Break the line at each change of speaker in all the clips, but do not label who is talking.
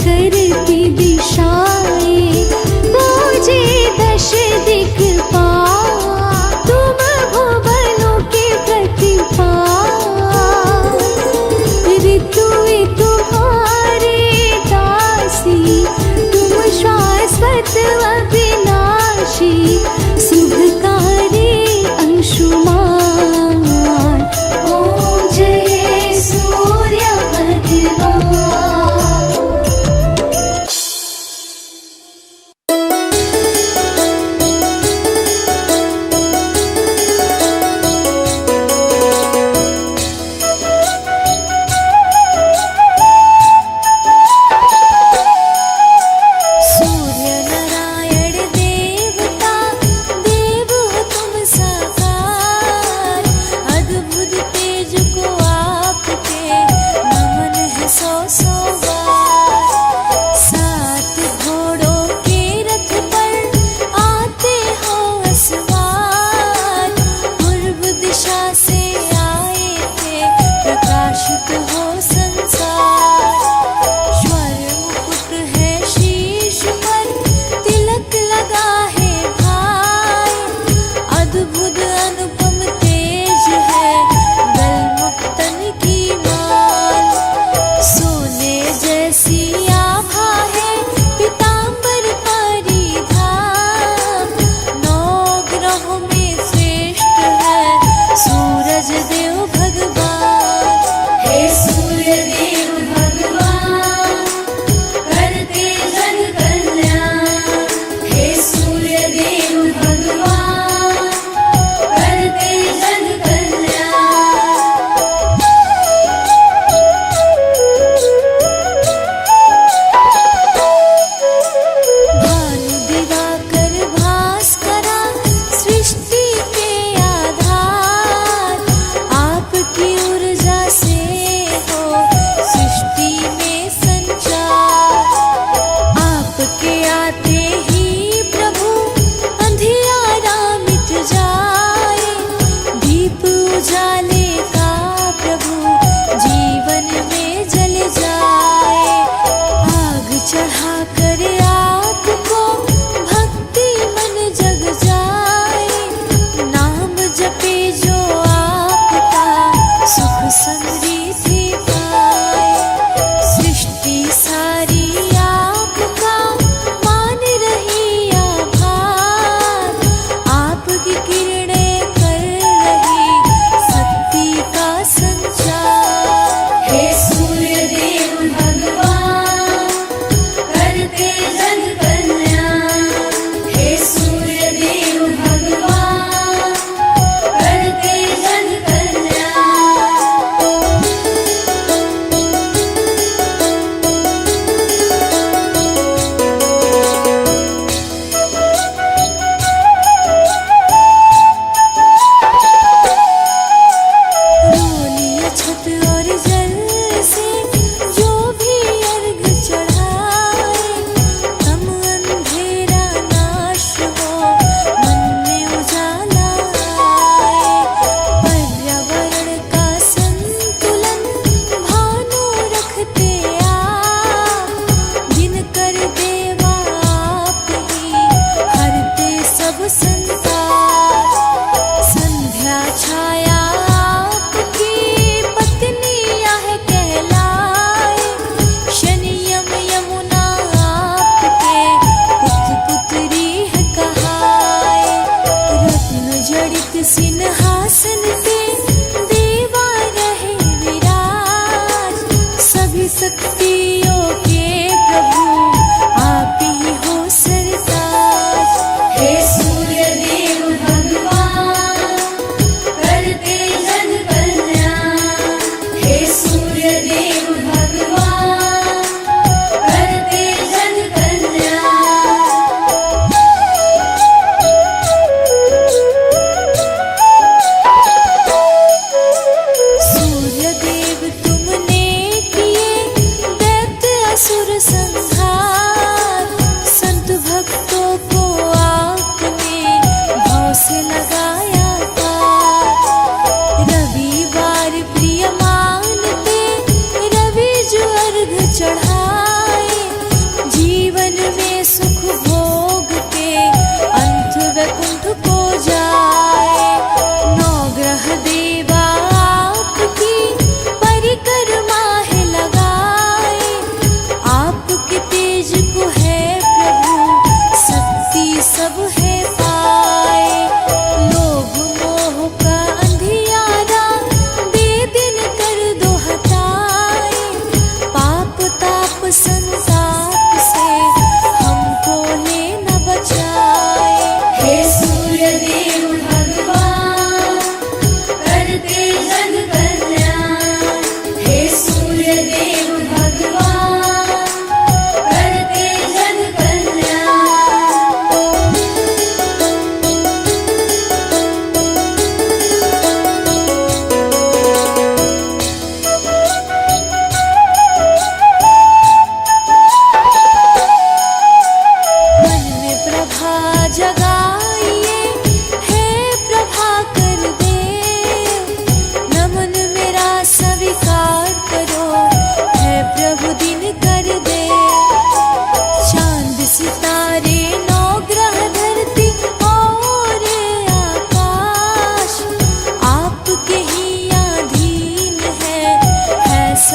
करती दिशाएं, पूजे दश दिक्पाल, तुम भुवनों के प्रतिपाल। ऋतु तुम्हारे दासी, तुम शाश्वत अविनाशी, शुभकारी अंशुमान। ओम जय सूर्य भगवान। सूर्य नारायण देवता, देव हो तुम साकार, अद्भुत तेज को आपके नमन है सौ सौ बार। सात घोड़ों के रथ पर आते हो असवार, पूर्व दिशा से आए थे, प्रकाशित हो संसार। स्वर्ण मुकुट है शीश पर, तिलक लगा है भाई, अद्भुत अनुपम तेज है, गलमुक्तन की माल। सोने जैसी आभा है, पीतांबर परिधान, नौ ग्रहों में श्रेष्ठ है, सूरज देव भगवान। हे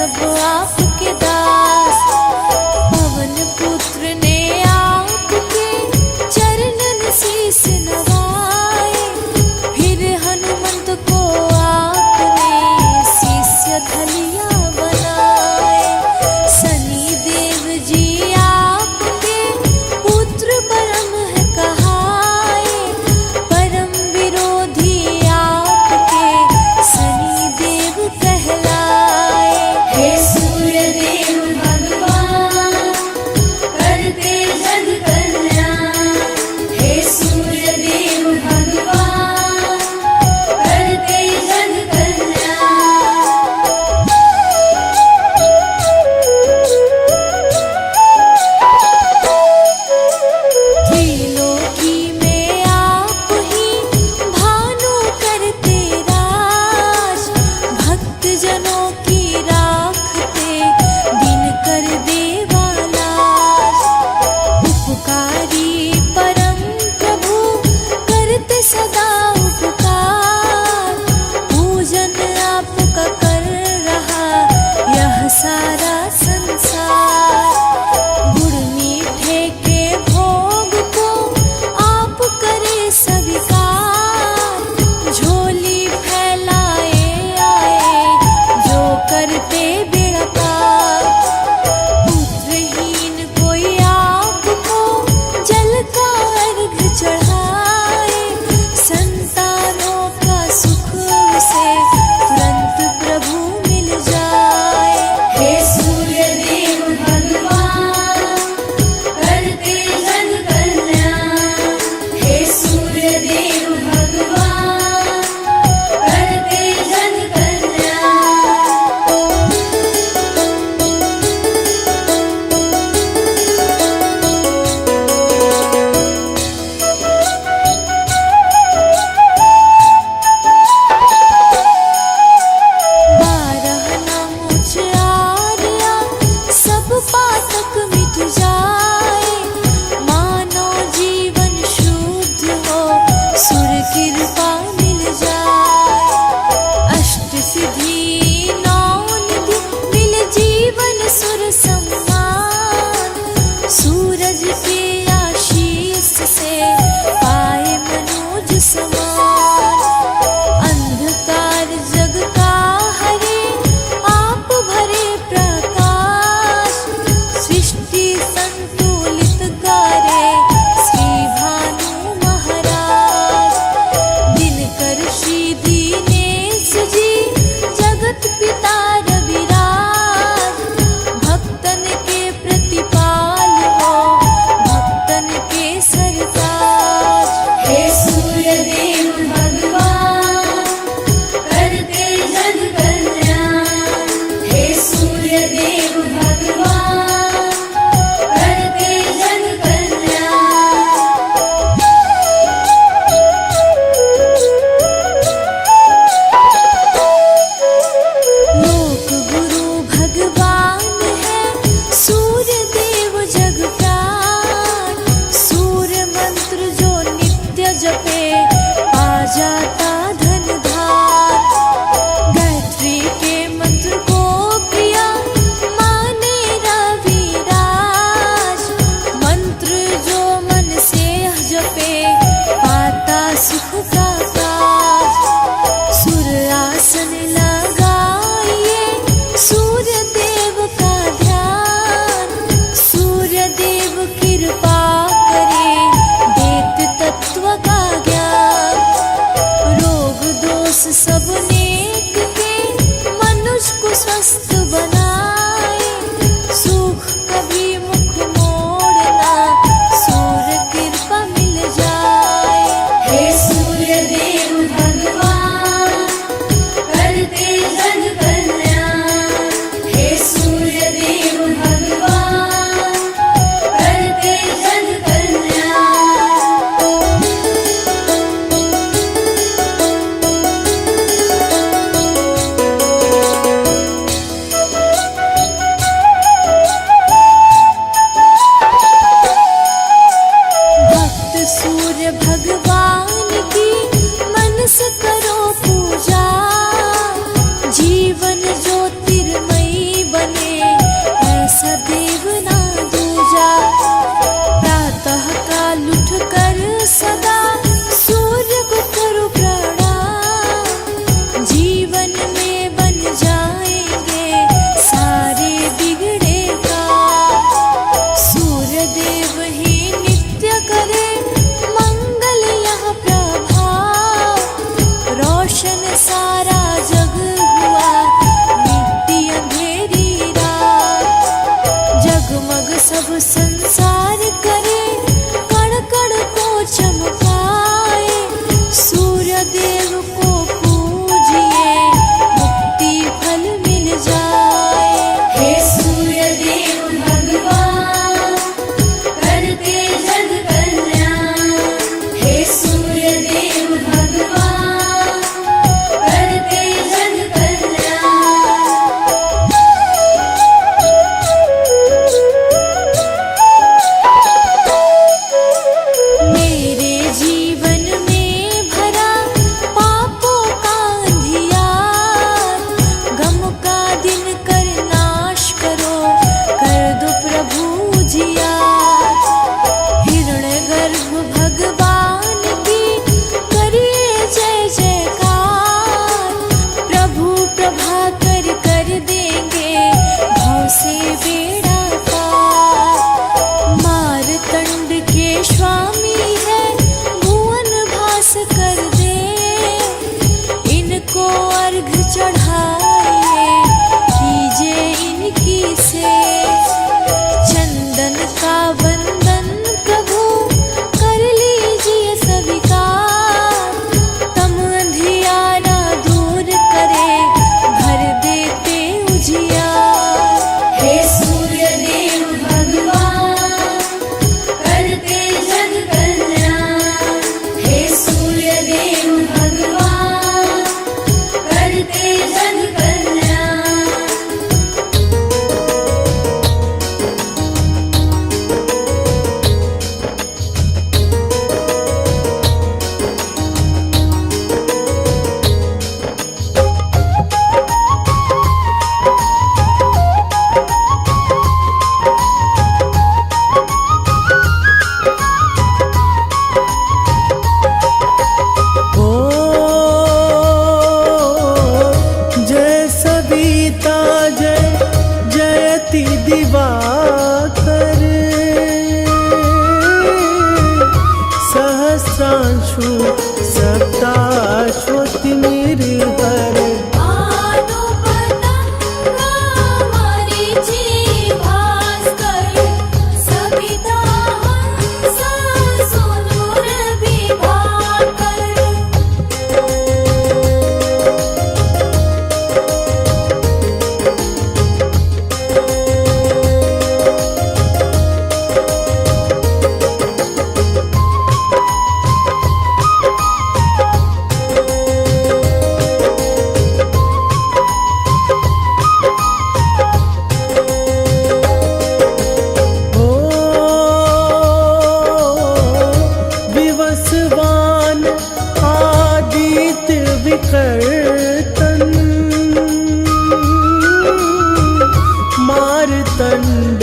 सब आपके दास। पवन पुत्र ने आपके चरणन शीस नवाए, फिर हनुमंत को आपने शिष्य धलिया बनाए। शनि देव जी आपके पुत्र परम है कहाए, परम विरोधी आपके शनि देव कहलाए। हे सूर्य देव भगवान करते जग कल्याण, हे सूर्य देव भगवान करते जग कल्याण। त्रिलोकी में आप ही भानु करते राज, भक्त जनों की राखते दिन कर देवालाज। उपकारी परम प्रभु करते सदा उपकार, पूजन आपका कर रहा यह सारा संसार। गुड़ मीठे के भोग को आप करे स्वीकार, झोली फैलाए आए जो करते बेड़ा पार। पुत्रहीन कोई आपको जल का अर्घ चढ़ाए, संतानों का सुख उसे तुरंत प्रभु मिल जाए। हे सूर्य देव भगवान करते जग कल्याण, हे सूर्य देव भगवान करते जग कल्याण। बारह नामुच आर्या सब पातक मिट जाए, मानव जीवन शुद्ध हो सुर कृपा मिल जाए। अष्ट सिद्धि नौ निधि मिल जीवन सुर सम्मान, सूरज के आशीष से पाए मनोज समान। अंधकार जग का हरे आप भरे प्रकाश, सृष्टि संतुलित करे श्री भानु महाराज। दिनकर श्री दीनेश जी जगत पिता रविराज, भक्तन के प्रतिपाल हो भक्तन के सरताज। हे सूर्य देव भगवान करते जग कल्याण, हे सूर्य देव भगवान करते जग कल्याण। लोक गुरु भगवान है सूर्य देव जग प्राण, सूर्य मंत्र जो नित्य जपे पा जाता धन धार। गायत्री के मंत्र को प्रिया माने रविराज, मंत्र जो मन से जपे पाता सुख का काज। सुर आसन लगाइए सूर्य देव का ध्यान, सूर्य देव कृपा करे देत तत्व का ज्ञान। रोग दोष सब नेक के मनुष्य को स्वस्थ बनाए, सुख कभी मुख मोड़ना सूर्य कृपा मिल जाए। हे सूर्य देव भगवान करते जग कल्याण, हे सूर्य देव भगवान करते जग कल्याण।
विद्या जय जयति दिवाकर सहस्रांशु सप्ताश्वतिर्हर विकर्तन मारतंड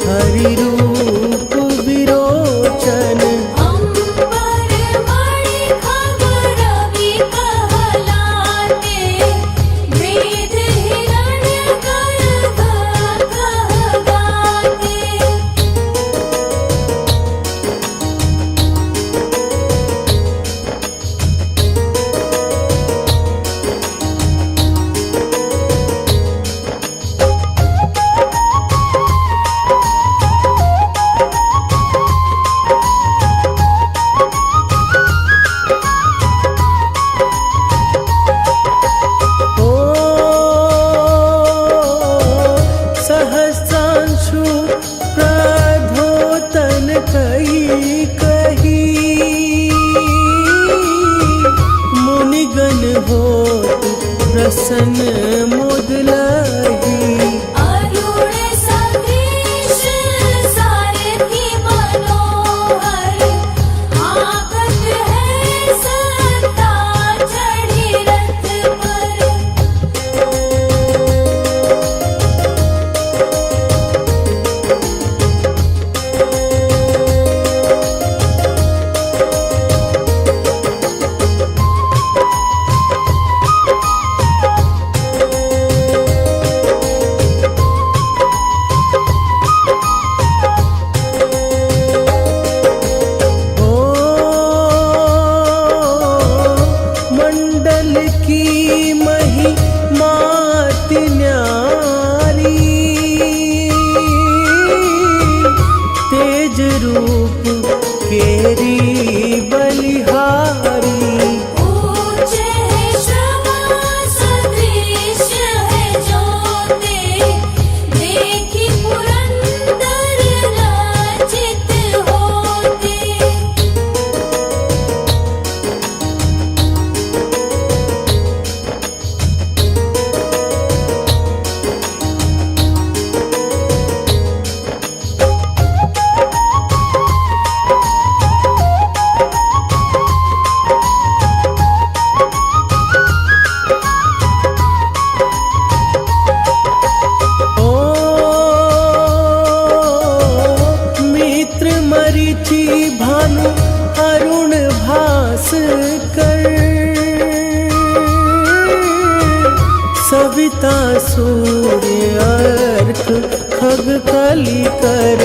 हरि रूप विरोचन
अंबर मणि खबर कहलाते वेद हिरण्य गर्भ कहलाते
सहस्रांशु प्रधोतन कही कही मुनिगण हो प्रसन्न मुदलही
अरुण सदृश सारथी मनोहर आगत है सत्ता चढ़ी रथ पर
रूप केरी बलिहारी
ऊंच है श्रवा सदृश है ज्योति देखी पुरंदर लांछित होते
मरीचि भानु अरुण भास्कर सविता सूर्य अर्क खग कली कर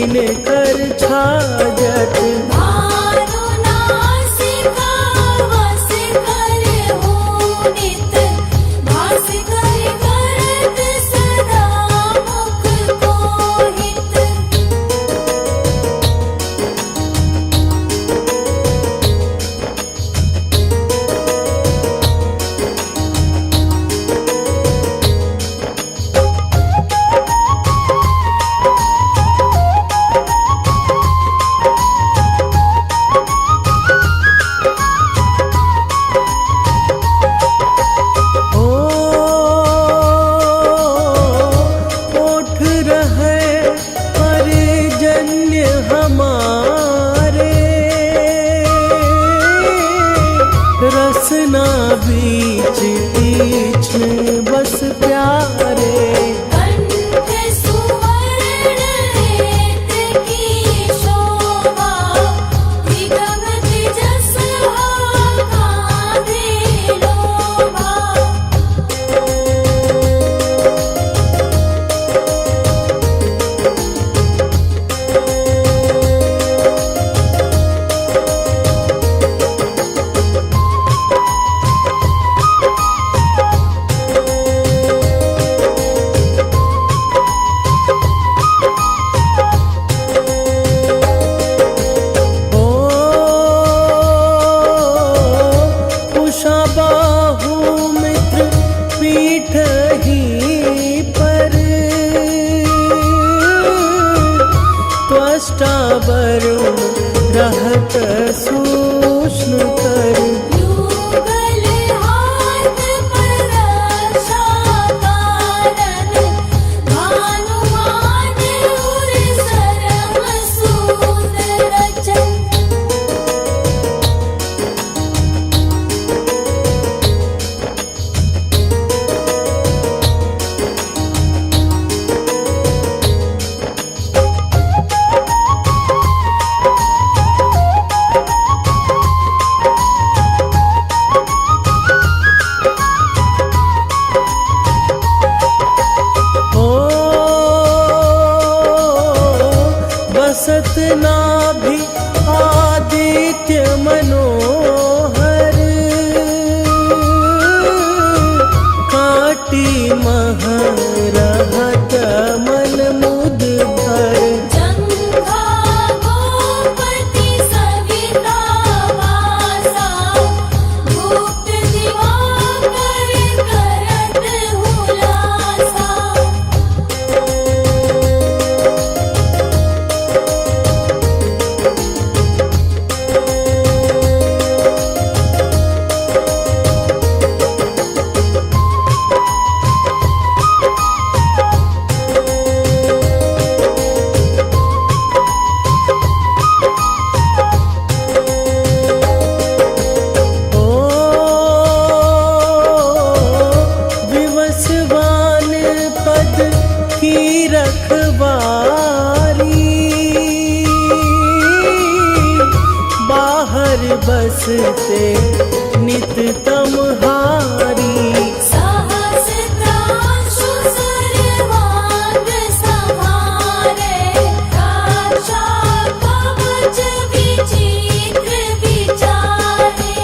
तीन कर छाजत
भानु नासिका वस कर हो नित भास कर करत सदा मुख कोहित
ओ ओठ रहे परिजन्य हमारे रसना बीच तीक्ष्ण बस प्यारे
कंठ सुवर्ण रेत की शोभा विगम तेजस कांधे लोभा
ओ उषा बाहु मित्र पीठ ही पर त्वष्टा वरुण रहत सूक्ष्म कर
युगल हाथ पर रक्षा कारण भानुमान उर सरम सूत रचन
ओ बसत नाभि आदित्य मनोहर काटी मह रहत मन मुद भर
जंघा गोपति सविता वासा गुप्त दिवाकर करत हुलासा
ओ विवस्वान पद की रखवारी बाहर बसते नित तमहारी
सहस्त्रांशु सर्वांग समारे रक्षा कवच विचित्र विचारे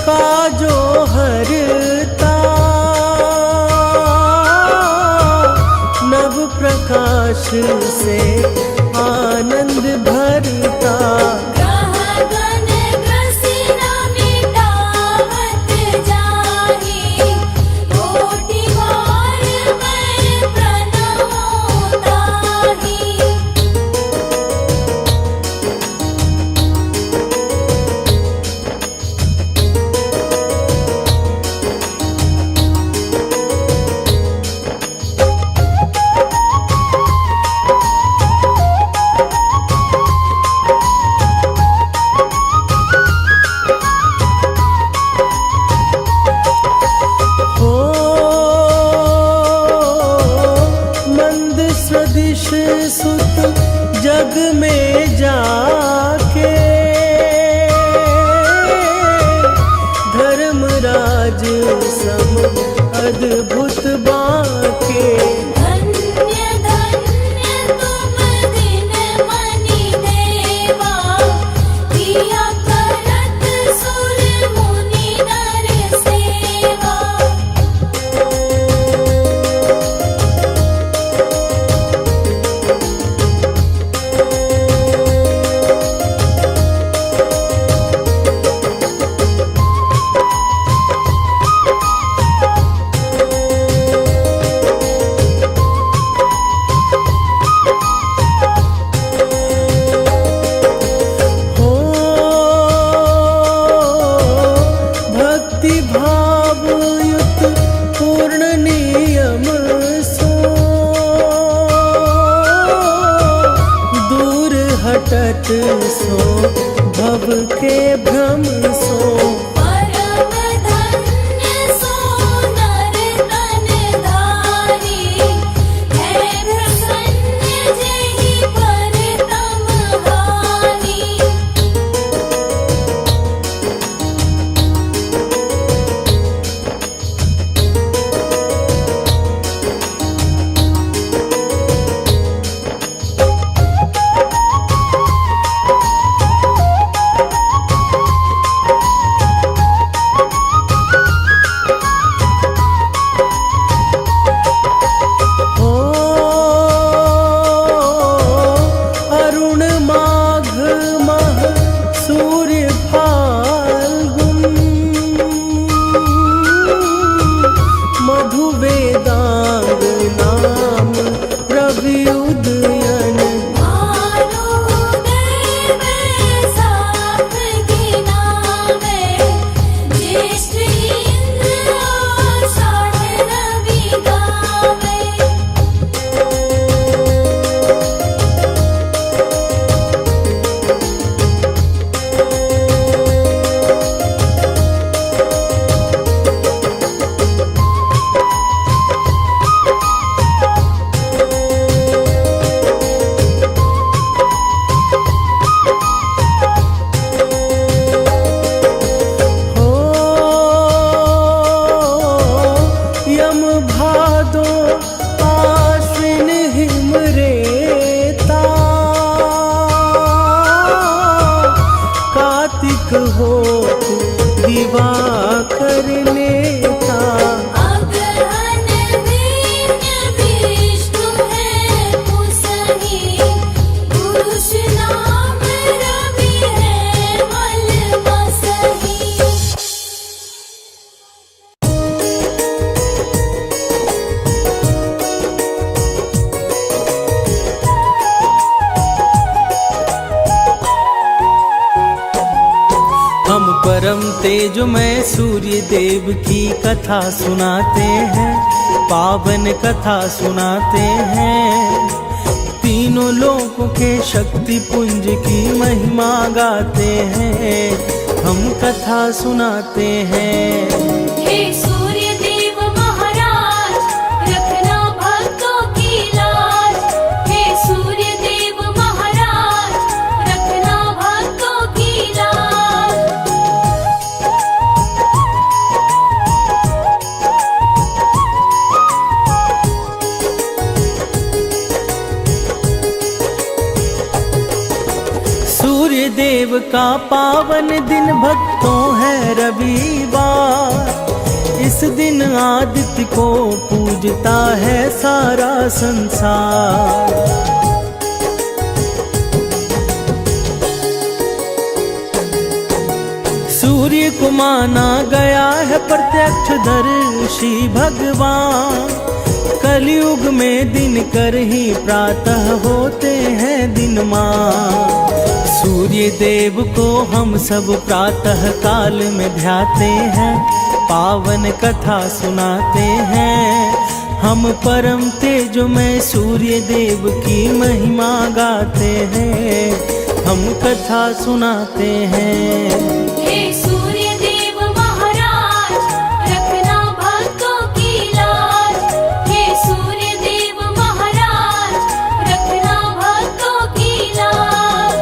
काजो हरता नव प्रकाश से आनंद भरता
ग्रह गण ग्रसी न मिटावत जाहि कोटि बार मैं प्रणमो ताहि
हो मंद सदिश सुत जग में जाके धर्मराज सम अद्भुत बाके
धन्य धन्य तुम दिन मनि देवा किया करत सुर मुनि नर सेवा
हो भक्ति भाव युत पूर्ण नियम सो दूर हटत सो भव के भ्रम सो
परम धन्य सो नर तन धारी है प्रसन्न जेहि पर तम हानि
हो अरुण माघ मह सूर्य फाल्गुन मधु वेदांग नाम रवि उदयन
भानुदय बैसाख गिनावे ज्येष्ठ इंद्र आषाढ़ रवि गावे
हो यम भादो आश्विन हिम रेता कार्तिक हो दिवाकर नेता
अगहन वीर्य विष्णु है मुसहि पुरुष नाम रवि है मल बसहि
हम परम तेजमय सूर्य देव की कथा सुनाते हैं पावन कथा सुनाते हैं तीनों लोकों के शक्ति पुंज की महिमा गाते हैं हम कथा सुनाते हैं
हे सूर्य देव महाराज रखना भक्तों की लाज हे सूर्य देव महाराज रखना भक्तों की लाज
सूर्य देव का पावन दिन भक्तों है रविवार। इस दिन आदित्य को पूजता है सारा संसार। सूर्य को माना गया है प्रत्यक्षदर्शी भगवान। कलयुग में दिन कर ही प्रातः होते हैं दिनमान। सूर्य देव को हम सब प्रातः काल में ध्याते हैं, पावन कथा सुनाते हैं। हम परम तेजोमय सूर्य देव की महिमा गाते हैं, हम कथा सुनाते हैं।
हे सूर्य देव महाराज, रखना भक्तों की लाज। हे सूर्य देव महाराज, रखना भक्तों की लाज।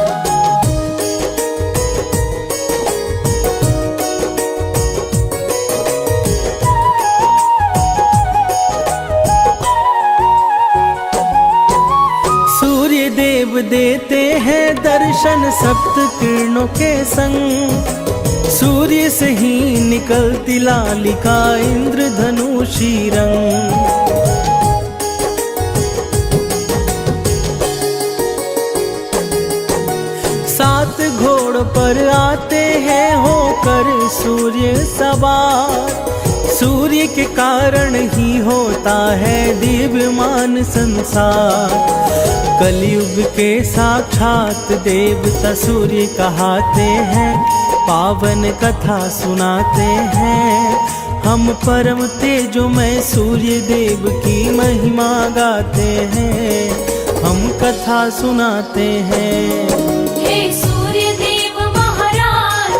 सूर्य देव देते हैं दर्शन सप्त किरणों के संग। सूर्य से ही निकलती लालिका इंद्रधनुषी रंग। सात घोड़ पर आते हैं होकर सूर्य सवार। सूर्य के कारण ही होता है दिव्यमान संसार। कलयुग के साक्षात देवता सूर्य कहाते हैं, पावन कथा सुनाते हैं। हम परम तेजोमय सूर्य देव की महिमा गाते हैं, हम कथा सुनाते हैं।
हे सूर्य देव महाराज,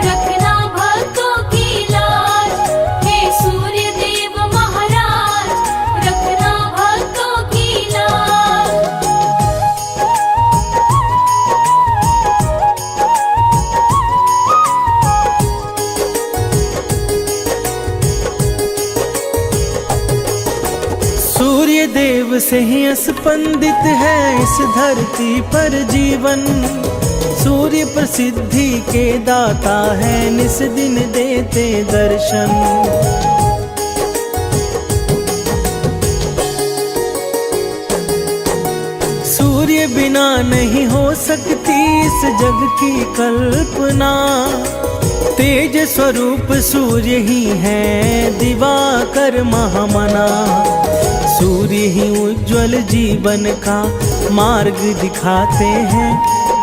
रखना भक्तों की लाज। हे सूर्य देव महाराज, रखना भक्तों की लाज।
सूर्य देव से ही स्पंदित है इस धरती पर जीवन। सूर्य प्रसिद्धि के दाता है, निस दिन देते दर्शन। सूर्य बिना नहीं हो सकती इस जग की कल्पना। तेज स्वरूप सूर्य ही है, दिवाकर महामना। सूर्य ही उज्ज्वल जीवन का मार्ग दिखाते हैं,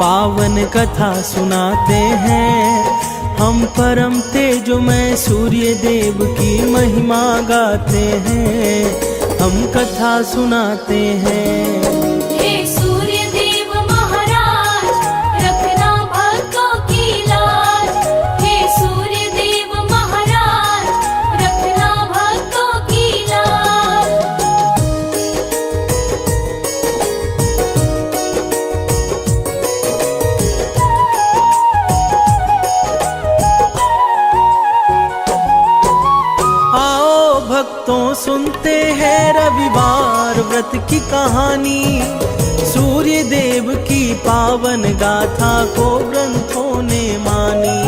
पावन कथा सुनाते हैं। हम परम तेजोमय सूर्य देव की महिमा गाते हैं, हम कथा सुनाते हैं।
हे सूर्य देव महाराज, रखना भक्तों की लाज। हे सूर्य देव महाराज, रखना भक्तों की लाज।
आओ भक्तों सुनते हैं रविवार व्रत की कहानी। सूर्य देव की पावन गाथा को ग्रंथों ने मानी।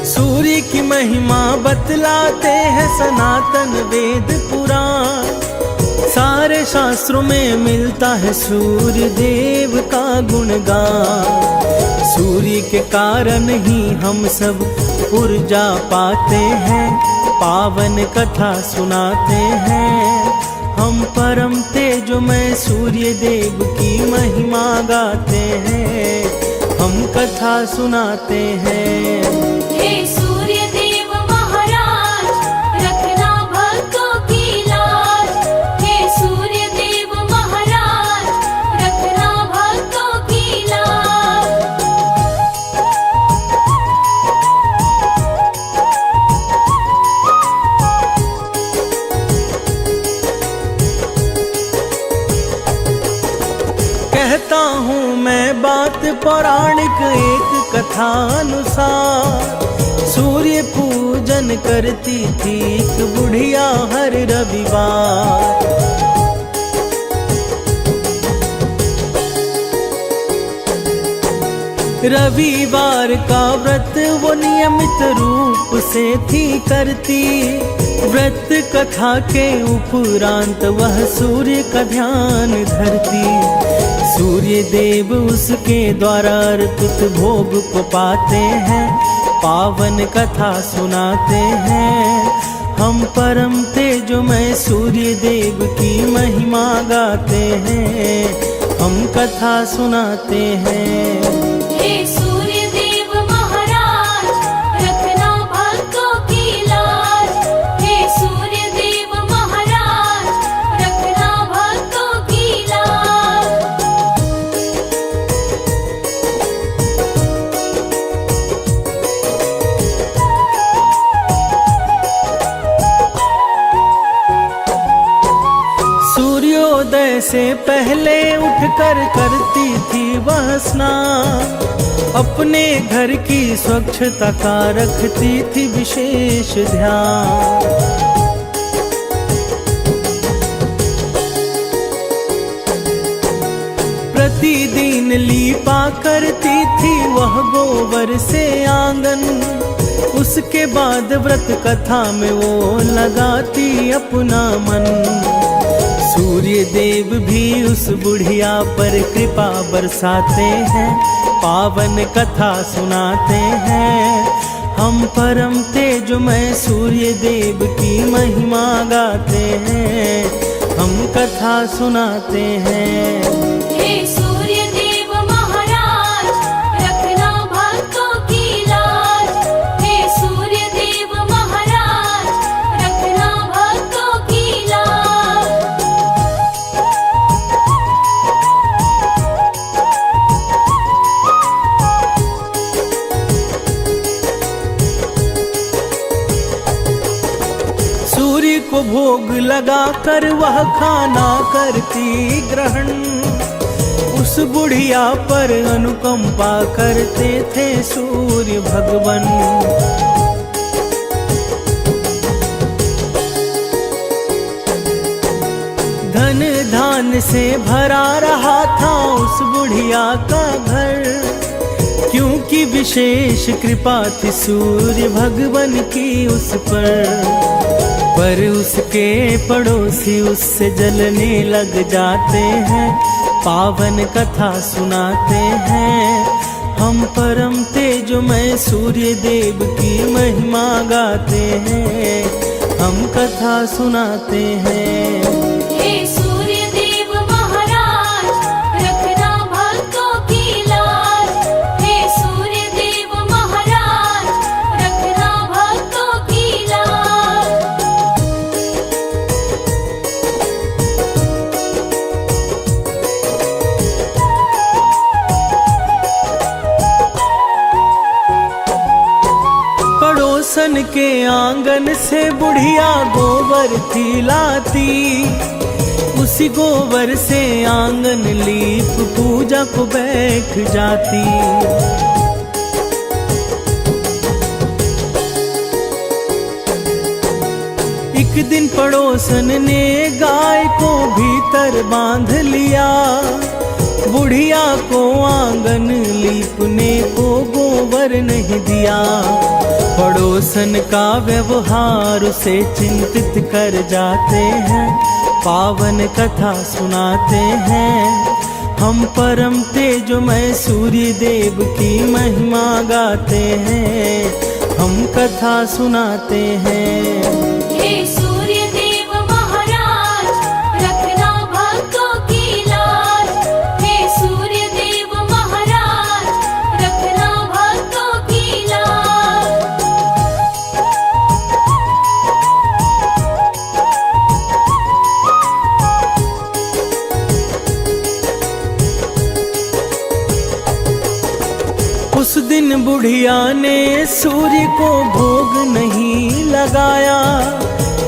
सूर्य की महिमा बतलाते हैं सनातन वेद पुराण। सारे शास्त्रों में मिलता है सूर्य देव का गुणगान। सूर्य के कारण ही हम सब ऊर्जा पाते हैं, पावन कथा सुनाते हैं। हम परम तेजोमय सूर्य देव की महिमा गाते हैं, हम कथा सुनाते हैं।
हे सूर्य देव महाराज, रखना भक्तों की लाज। हे सूर्य देव महाराज, रखना भक्तों की लाज।
कहता हूँ मैं बात पौराणिक एक कथा अनुसार। सूर्य पूजन करती थी एक बुढ़िया हर रविवार। रविवार का व्रत वो नियमित रूप से थी करती। व्रत कथा के उपरांत वह सूर्य का ध्यान धरती। सूर्य देव उसके द्वारा अर्पित भोग को पाते हैं, पावन कथा सुनाते हैं। हम परम तेजोमय सूर्य देव की महिमा गाते हैं, हम कथा सुनाते हैं।
हे सूर्य देव महाराज, रखना भक्तों की लाज। हे सूर्य देव महाराज, रखना भक्तों की लाज।
सूर्योदय से पहले उठकर करती थी वह स्नान। अपने घर की स्वच्छता का रखती थी विशेष ध्यान। प्रतिदिन लीपा करती थी वह गोबर से आंगन। उसके बाद व्रत कथा में वो लगाती अपना मन। सूर्य देव भी उस बुढ़िया पर कृपा बरसाते हैं, पावन कथा सुनाते हैं। हम परम तेजोमय सूर्य देव की महिमा गाते हैं, हम कथा सुनाते हैं।
हे सूर्य देव महाराज, रखना भक्तों की लाज। हे सूर्य देव महाराज, रखना भक्तों की लाज।
सूर्य को भोग लगा कर वह खाना करती ग्रहण। उस बुढ़िया पर अनुकंपा करते थे सूर्य भगवान। धन धान से भरा रहा था उस बुढ़िया का घर, क्योंकि विशेष कृपा थी सूर्य भगवान की उस पर उसके पड़ोसी उससे जलने लग जाते हैं, पावन कथा सुनाते हैं। हम परम तेजोमय सूर्य देव की महिमा गाते हैं, हम कथा सुनाते हैं।
हे सूर्य देव महाराज, रखना भक्तों की लाज। हे सूर्य देव महाराज, रखना भक्तों की लाज।
पड़ोसन के आंगन से बुढ़िया गोबर थी लाती। उसी गोबर से आंगन लीप पूजा को बैठ जाती। एक दिन पड़ोसन ने गाय को भीतर बांध लिया। बुढ़िया को आंगन लीपने को गोबर नहीं दिया। पड़ोसन का व्यवहार उसे चिंतित कर जाते हैं, पावन कथा सुनाते हैं। हम परम तेजोमय सूर्य देव की महिमा गाते हैं, हम कथा सुनाते हैं।
हे सूर्य देव महाराज, रखना भक्तों की लाज। हे सूर्य देव महाराज, रखना भक्तों की लाज।
उस दिन बुढ़िया ने सूर्य को भोग नहीं लगाया।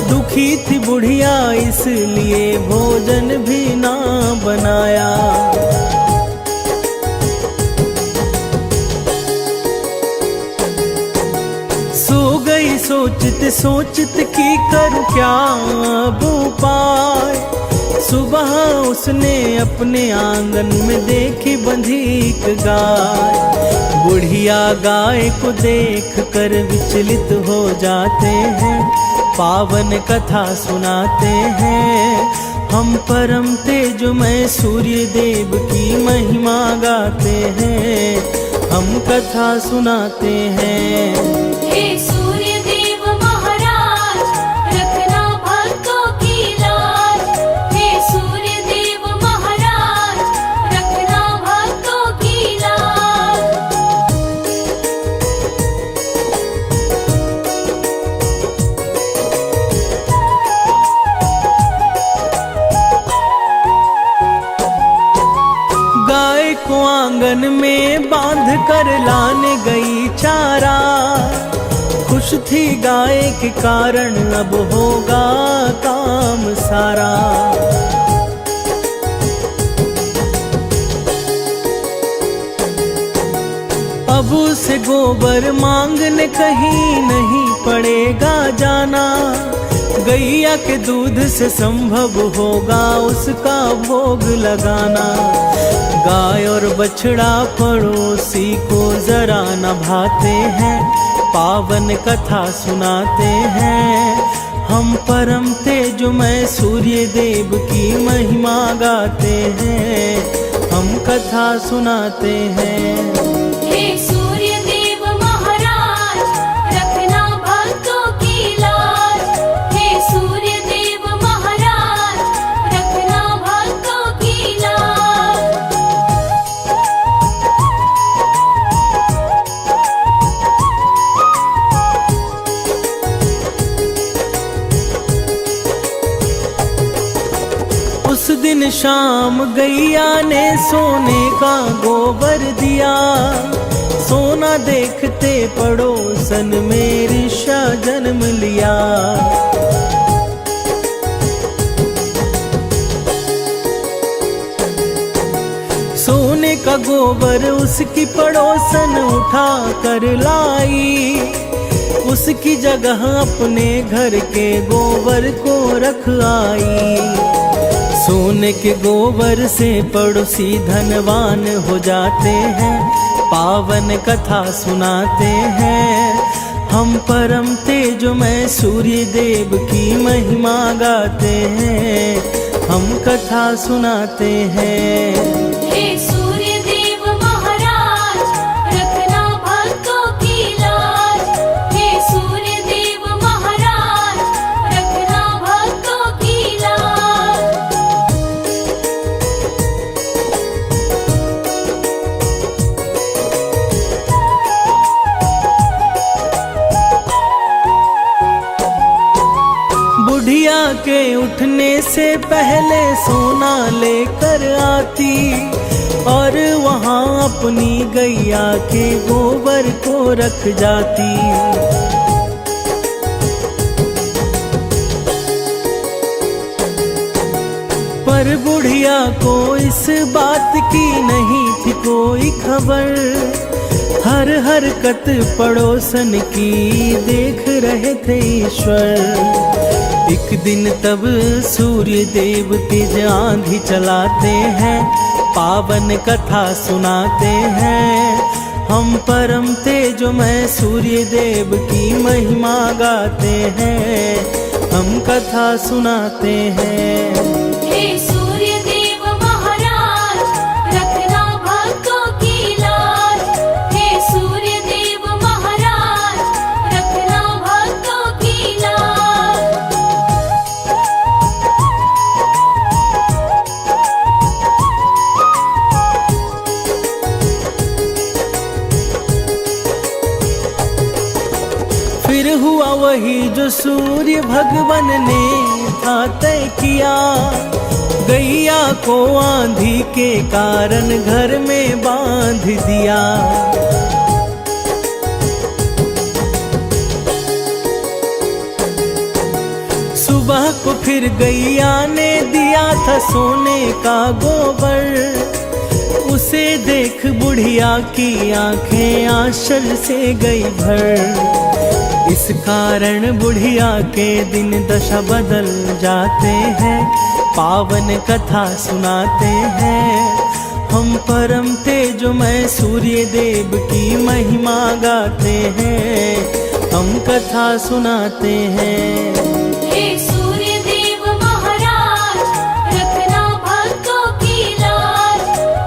दुखी थी बुढ़िया इसलिए भोजन भी ना बनाया। सो गई सोचते सोचते कि करूं क्या अब उपाय। सुबह उसने अपने आंगन में देखी बंधी एक गाय। बुढ़िया गाय को देख कर विचलित हो जाते हैं, पावन कथा सुनाते हैं। हम परम तेजमय सूर्य देव की महिमा गाते हैं, हम कथा सुनाते हैं।
हे सूर्य देव महाराज, रखना भक्तों की लाज। हे सूर्य देव महाराज, रखना भक्तों की लाज।
गाय को आंगन में बांध कर लाने गई चारा। खुश थी गाय के कारण अब होगा काम सारा। अब उसे गोबर मांगने कहीं नहीं पड़ेगा जाना। गैया के दूध से संभव होगा उसका भोग लगाना। गाय और बछड़ा पड़ोसी को जरा न भाते हैं, पावन कथा सुनाते हैं। हम परम तेजमय सूर्य देव की महिमा गाते हैं, हम कथा सुनाते हैं।
हे सूर्य देव महाराज, रखना भक्तों की लाज। हे सूर्य देव महाराज, रखना भक्तों की लाज।
उस दिन शाम गैया ने सोने का गोबर दिया। सोना देखते पड़ोसन में ऋषा जन्म लिया। सोने का गोबर उसकी पड़ोसन उठा कर लाई। उसकी जगह अपने घर के गोबर को रख आई। सोने के गोबर से पड़ोसी धनवान हो जाते हैं, पावन कथा सुनाते हैं। हम परम तेजमय सूर्य देव की महिमा गाते हैं, हम कथा सुनाते हैं।
हे सूर्य देव महाराज, रखना भक्तों की लाज। हे सूर्य देव महाराज, रखना भक्तों की लाज।
बुढ़िया के उठने से पहले सोना लेकर आती और वहाँ अपनी गैया के गोबर को रख जाती। पर बुढ़िया को इस बात की नहीं थी कोई खबर। हर हरकत पड़ोसन की देख रहे थे ईश्वर। एक दिन तब सूर्य देव तेज आंधी चलाते हैं, पावन कथा सुनाते हैं। हम परम तेजमय सूर्य देव की महिमा गाते हैं, हम कथा सुनाते हैं।
हे सूर्य देव महाराज, रखना भक्तों की लाज। हे सूर्य देव महाराज, रखना भक्तों की लाज। फिर हुआ वही जो सूर्य भगवान ने था तय किया। गैया को आंधी के कारण घर में बांध दिया। सुबह को फिर गैया ने दिया था सोने का गोबर। उसे देख बुढ़िया की आंखें आश्चर्य से गई भर। इस कारण बुढ़िया के दिन दशा बदल जाते हैं,
पावन कथा सुनाते हैं। हम परम तेजोमय सूर्य देव की महिमा गाते हैं, हम कथा सुनाते हैं।
हे सूर्य देव महाराज, रखना भक्तों की लाज।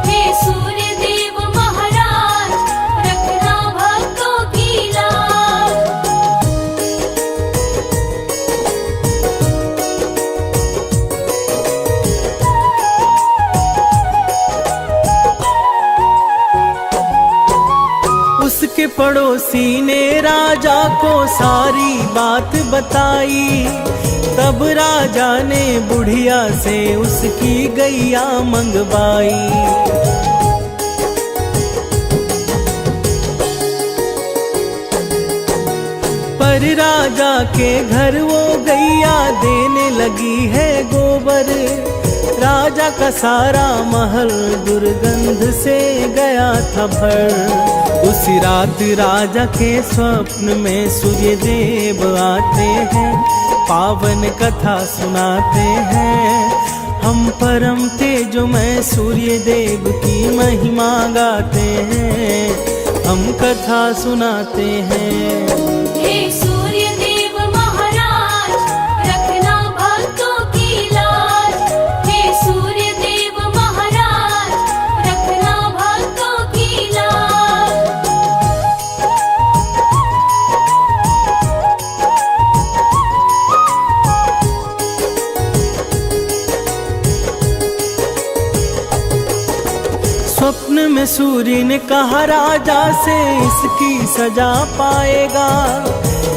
हे सूर्य देव महाराज, रखना भक्तों की लाज।
उसके पड़ोसी ने राजा को सारी बात बताई। तब राजा ने बुढ़िया से उसकी गैया मंगवाई। पर राजा के घर वो गैया देने लगी है गोबर। राजा का सारा महल दुर्गंध से गया था भर। उसी रात राजा के स्वप्न में सूर्य देव आते हैं, पावन कथा सुनाते हैं। हम परम तेजोमय सूर्य देव की महिमा गाते हैं, हम कथा सुनाते हैं।
हे सूर्य देव महाराज, रखना भक्तों की लाज। हे सूर्य देव महाराज, रखना भक्तों की लाज।
स्वप्न में सूर्य ने कहा राजा से इसकी सजा पाएगा।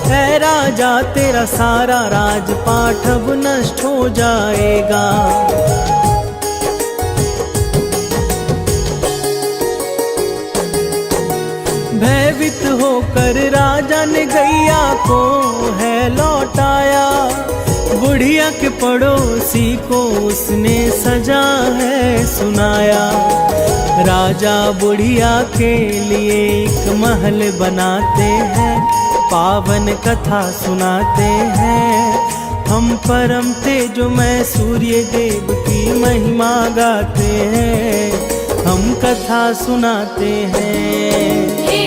है राजा तेरा सारा राजपाट अब नष्ट हो जाएगा। भयभीत होकर राजा ने गैया को है लौटाया। बुढ़िया के पड़ोसी को उसने सजा है सुनाया। राजा बुढ़िया के लिए एक महल बनाते हैं, पावन कथा सुनाते हैं। हम परम तेजोमय सूर्य देव की महिमा गाते हैं, हम कथा सुनाते हैं।
हे